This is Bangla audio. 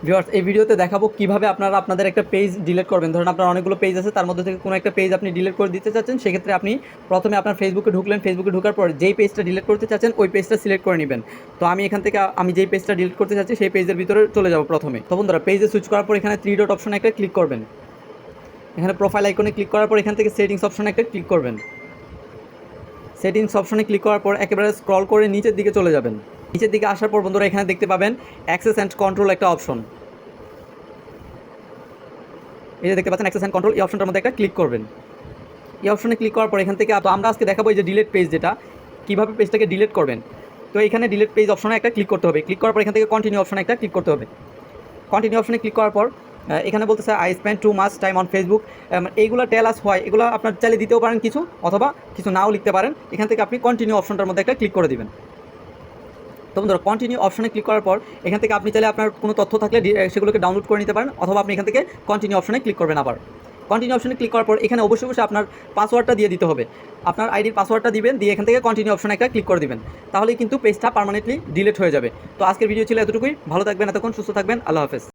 ভিউয়ার্স, এই ভিডিওতে দেখাবো কিভাবে আপনারা আপনাদের একটা পেজ ডিলিট করবেন। ধরুন আপনার অনেকগুলো পেজ আছে, তার মধ্যে থেকে কোনো একটা পেজ আপনি ডিলিট করে দিতে চাচ্ছেন। সেক্ষেত্রে আপনি প্রথমে আপনার ফেসবুকে ঢুকলেন, ফেসবুকে ঢোকার পর যেই পেজটা ডিলিট করতে চাচ্ছেন ওই পেজটা সিলেক্ট করে নেবেন। তো আমি এখান থেকে আমি যেই পেজটা ডিলিট করতে চাচ্ছি সেই পেজের ভিতরে চলে যাব প্রথমে। তো বন্ধুরা, পেজে সুইচ করার পর এখানে থ্রি ডট অপশনে একটা ক্লিক করবেন। এখানে প্রোফাইল আইকনে ক্লিক করার পর এখান থেকে সেটিংস অপশনে একটা ক্লিক করবেন। সেটিংস অপশনে ক্লিক করার পর একেবারে স্ক্রল করে নিচের দিকে চলে যাবেন। নিচের দিকে আসার পর বন্ধুরা এখানে দেখতে পাবেন অ্যাক্সেস অ্যান্ড কন্ট্রোল একটা অপশন। এই যে দেখতে পাচ্ছেন অ্যাক্সেস অ্যান্ড কন্ট্রোল, এই অপশনটার মধ্যে একটা ক্লিক করবেন। এই অপশনে ক্লিক করার পর এখান থেকে আমরা আজকে দেখাবো এই যে ডিলিট পেজ, যেটা কীভাবে পেজটাকে ডিলিট করবেন। তো এখানে ডিলিট পেজ অপশনে একটা ক্লিক করতে হবে। ক্লিক করার পর এখান থেকে কন্টিনিউ অপশনে একটা ক্লিক করতে হবে। কন্টিনিউ অপশনে ক্লিক করার পর এখানে বলতেছে I spend too much time on Facebook. এইগুলো টেল আস হয়, এগুলো আপনার চাইলে দিতেও পারেন কিছু, অথবা কিছু নাও লিখতে পারেন। এখান থেকে আপনি কন্টিনিউ অপশনটার মধ্যে একটা ক্লিক করে দিবেন। তো বন্ধুরা, কন্টিনিউ অপশনে ক্লিক করার পর এখান থেকে আপনি চাইলে আপনার কোনো তথ্য থাকলে সেগুলোকে ডাউনলোড করে নিতে পারেন, অথবা আপনি এখান থেকে কন্টিনিউ অপশনে ক্লিক করবেন। আবার কন্টিনিউ অপশনে ক্লিক করার পর এখানে অবশ্যই আপনার পাসওয়ার্ডটা দিয়ে দিতে হবে। আপনার আইডির পাসওয়ার্ডটা দিবেন, দিয়ে এখান থেকে কন্টিনিউ অপশনে একটা ক্লিক করে দিবেন। তাহলেই কিন্তু পেজটা পার্মানেন্টলি ডিলিট হয়ে যাবে। তো আজকের ভিডিও ছিল এতটুকুই। ভালো থাকবেন, এতক্ষণ সুস্থ থাকবেন। আল্লাহ হাফেজ।